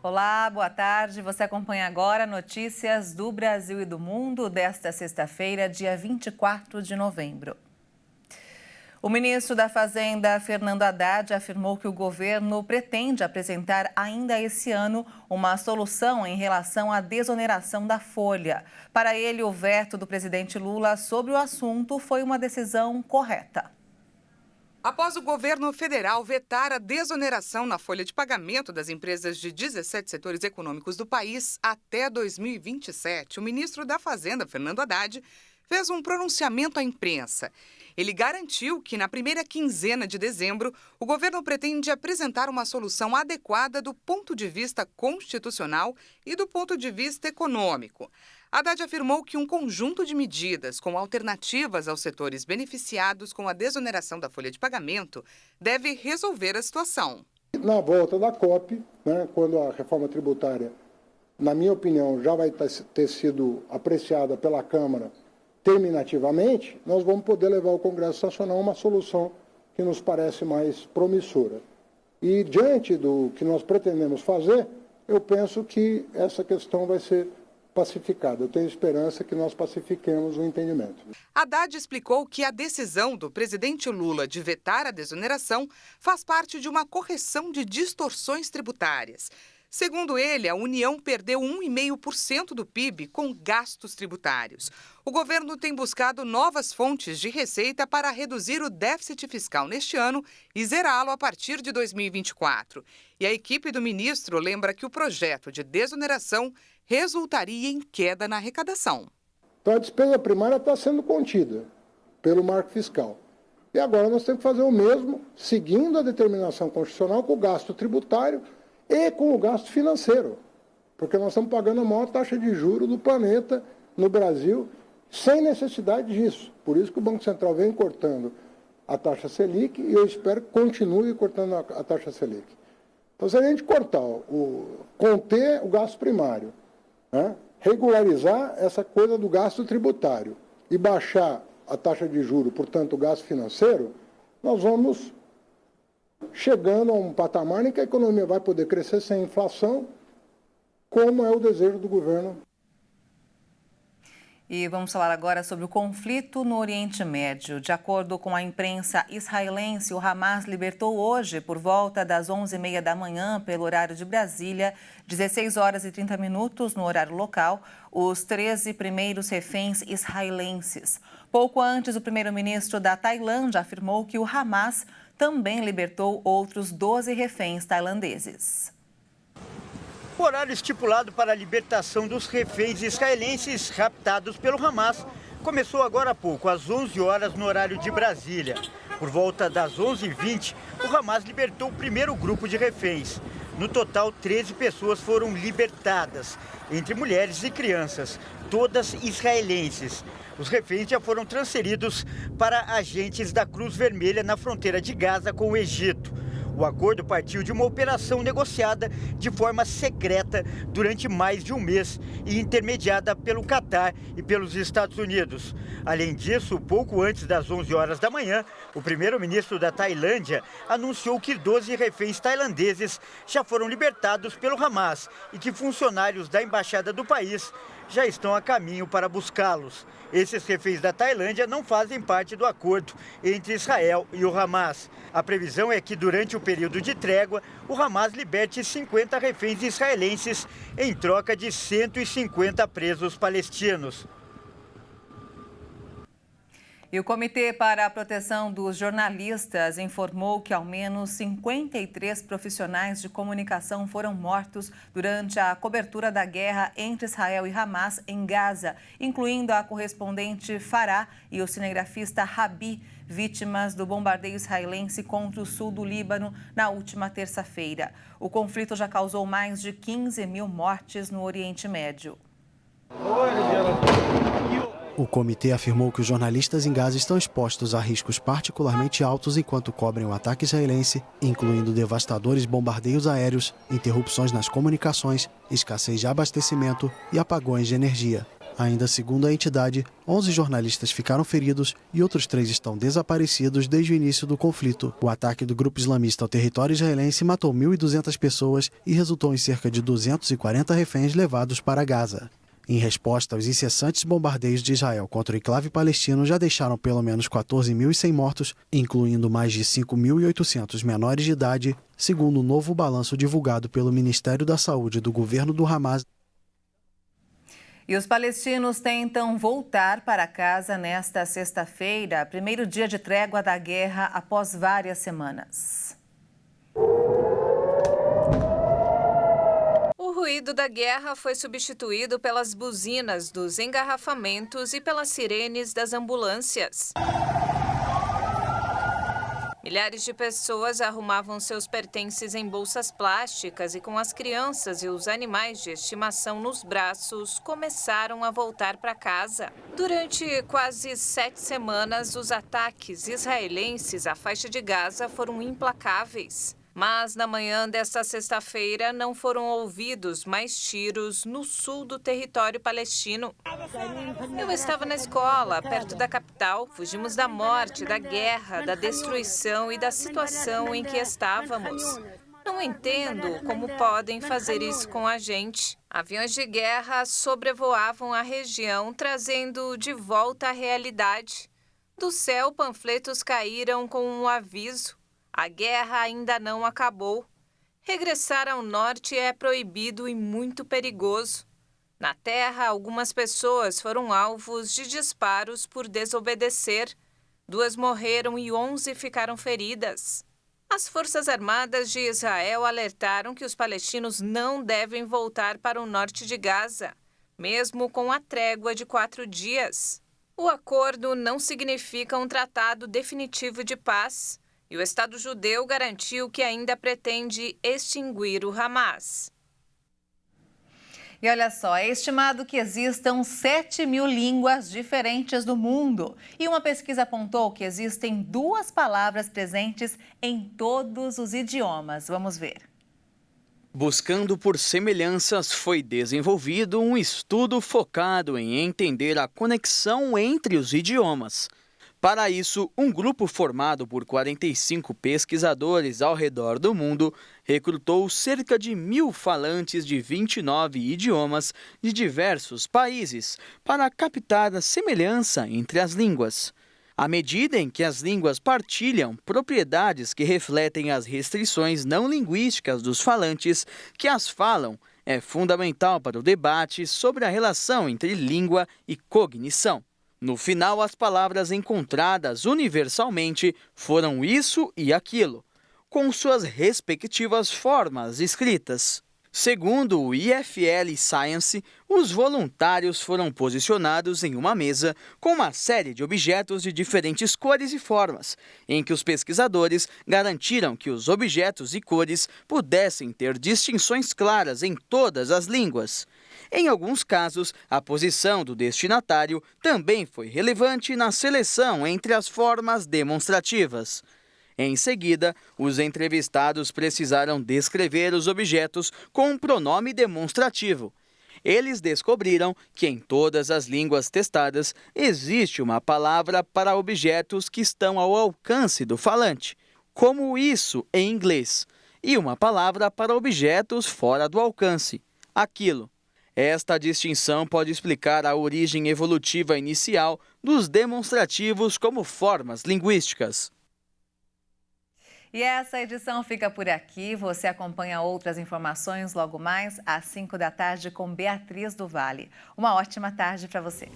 Olá, boa tarde. Você acompanha agora notícias do Brasil e do mundo desta sexta-feira, dia 24 de novembro. O ministro da Fazenda, Fernando Haddad, afirmou que o governo pretende apresentar ainda esse ano uma solução em relação à desoneração da folha. Para ele, o veto do presidente Lula sobre o assunto foi uma decisão correta. Após o governo federal vetar a desoneração na folha de pagamento das empresas de 17 setores econômicos do país até 2027, o ministro da Fazenda, Fernando Haddad, fez um pronunciamento à imprensa. Ele garantiu que, na primeira quinzena de dezembro, o governo pretende apresentar uma solução adequada do ponto de vista constitucional e do ponto de vista econômico. Haddad afirmou que um conjunto de medidas com alternativas aos setores beneficiados com a desoneração da folha de pagamento deve resolver a situação. Na volta da COP, quando a reforma tributária, na minha opinião, já vai ter sido apreciada pela Câmara terminativamente, nós vamos poder levar ao Congresso Nacional uma solução que nos parece mais promissora. E diante do que nós pretendemos fazer, eu penso que essa questão vai ser pacificada. Eu tenho esperança que nós pacifiquemos o entendimento. Haddad explicou que a decisão do presidente Lula de vetar a desoneração faz parte de uma correção de distorções tributárias. Segundo ele, a União perdeu 1,5% do PIB com gastos tributários. O governo tem buscado novas fontes de receita para reduzir o déficit fiscal neste ano e zerá-lo a partir de 2024. E a equipe do ministro lembra que o projeto de desoneração resultaria em queda na arrecadação. Então a despesa primária está sendo contida pelo marco fiscal. E agora nós temos que fazer o mesmo, seguindo a determinação constitucional, com o gasto tributário e com o gasto financeiro, porque nós estamos pagando a maior taxa de juros do planeta no Brasil, sem necessidade disso. Por isso que o Banco Central vem cortando a taxa Selic e eu espero que continue cortando a taxa Selic. Então, se a gente conter o gasto primário, regularizar essa coisa do gasto tributário e baixar a taxa de juros, portanto, o gasto financeiro, nós vamos chegando a um patamar em que a economia vai poder crescer sem inflação, como é o desejo do governo. E vamos falar agora sobre o conflito no Oriente Médio. De acordo com a imprensa israelense, o Hamas libertou hoje, por volta das 11h30 da manhã, pelo horário de Brasília, 16 horas e 30 minutos no horário local, os 13 primeiros reféns israelenses. Pouco antes, o primeiro-ministro da Tailândia afirmou que o Hamas também libertou outros 12 reféns tailandeses. O horário estipulado para a libertação dos reféns israelenses raptados pelo Hamas começou agora há pouco, às 11 horas no horário de Brasília. Por volta das 11h20, o Hamas libertou o primeiro grupo de reféns. No total, 13 pessoas foram libertadas, entre mulheres e crianças, todas israelenses. Os reféns já foram transferidos para agentes da Cruz Vermelha na fronteira de Gaza com o Egito. O acordo partiu de uma operação negociada de forma secreta durante mais de um mês e intermediada pelo Catar e pelos Estados Unidos. Além disso, pouco antes das 11 horas da manhã, o primeiro-ministro da Tailândia anunciou que 12 reféns tailandeses já foram libertados pelo Hamas e que funcionários da embaixada do país já estão a caminho para buscá-los. Esses reféns da Tailândia não fazem parte do acordo entre Israel e o Hamas. A previsão é que durante o período de trégua, o Hamas liberte 50 reféns israelenses em troca de 150 presos palestinos. E o Comitê para a Proteção dos Jornalistas informou que ao menos 53 profissionais de comunicação foram mortos durante a cobertura da guerra entre Israel e Hamas em Gaza, incluindo a correspondente Farah e o cinegrafista Rabi, vítimas do bombardeio israelense contra o sul do Líbano na última terça-feira. O conflito já causou mais de 15 mil mortes no Oriente Médio. O comitê afirmou que os jornalistas em Gaza estão expostos a riscos particularmente altos enquanto cobrem o ataque israelense, incluindo devastadores bombardeios aéreos, interrupções nas comunicações, escassez de abastecimento e apagões de energia. Ainda segundo a entidade, 11 jornalistas ficaram feridos e outros 3 estão desaparecidos desde o início do conflito. O ataque do grupo islamista ao território israelense matou 1.200 pessoas e resultou em cerca de 240 reféns levados para Gaza. Em resposta aos incessantes bombardeios de Israel contra o enclave palestino, já deixaram pelo menos 14.100 mortos, incluindo mais de 5.800 menores de idade, segundo o novo balanço divulgado pelo Ministério da Saúde do governo do Hamas. E os palestinos tentam voltar para casa nesta sexta-feira, primeiro dia de trégua da guerra após várias semanas. O ruído da guerra foi substituído pelas buzinas dos engarrafamentos e pelas sirenes das ambulâncias. Milhares de pessoas arrumavam seus pertences em bolsas plásticas e, com as crianças e os animais de estimação nos braços, começaram a voltar para casa. Durante quase 7 semanas, os ataques israelenses à faixa de Gaza foram implacáveis. Mas na manhã desta sexta-feira não foram ouvidos mais tiros no sul do território palestino. Eu estava na escola, perto da capital. Fugimos da morte, da guerra, da destruição e da situação em que estávamos. Não entendo como podem fazer isso com a gente. Aviões de guerra sobrevoavam a região, trazendo de volta a realidade. Do céu, panfletos caíram com um aviso. A guerra ainda não acabou. Regressar ao norte é proibido e muito perigoso. Na terra, algumas pessoas foram alvos de disparos por desobedecer. 2 morreram e 11 ficaram feridas. As Forças Armadas de Israel alertaram que os palestinos não devem voltar para o norte de Gaza, mesmo com a trégua de 4 dias. O acordo não significa um tratado definitivo de paz. E o Estado judeu garantiu que ainda pretende extinguir o Hamas. E olha só, é estimado que existam 7.000 línguas diferentes no mundo. E uma pesquisa apontou que existem 2 palavras presentes em todos os idiomas. Vamos ver. Buscando por semelhanças, foi desenvolvido um estudo focado em entender a conexão entre os idiomas. Para isso, um grupo formado por 45 pesquisadores ao redor do mundo recrutou cerca de 1.000 falantes de 29 idiomas de diversos países para captar a semelhança entre as línguas. À medida em que as línguas partilham propriedades que refletem as restrições não linguísticas dos falantes que as falam, é fundamental para o debate sobre a relação entre língua e cognição. No final, as palavras encontradas universalmente foram isso e aquilo, com suas respectivas formas escritas. Segundo o IFL Science, os voluntários foram posicionados em uma mesa com uma série de objetos de diferentes cores e formas, em que os pesquisadores garantiram que os objetos e cores pudessem ter distinções claras em todas as línguas. Em alguns casos, a posição do destinatário também foi relevante na seleção entre as formas demonstrativas. Em seguida, os entrevistados precisaram descrever os objetos com um pronome demonstrativo. Eles descobriram que em todas as línguas testadas existe uma palavra para objetos que estão ao alcance do falante, como isso em inglês, e uma palavra para objetos fora do alcance, aquilo. Esta distinção pode explicar a origem evolutiva inicial dos demonstrativos como formas linguísticas. E essa edição fica por aqui. Você acompanha outras informações logo mais às 5 da tarde com Beatriz do Vale. Uma ótima tarde para você.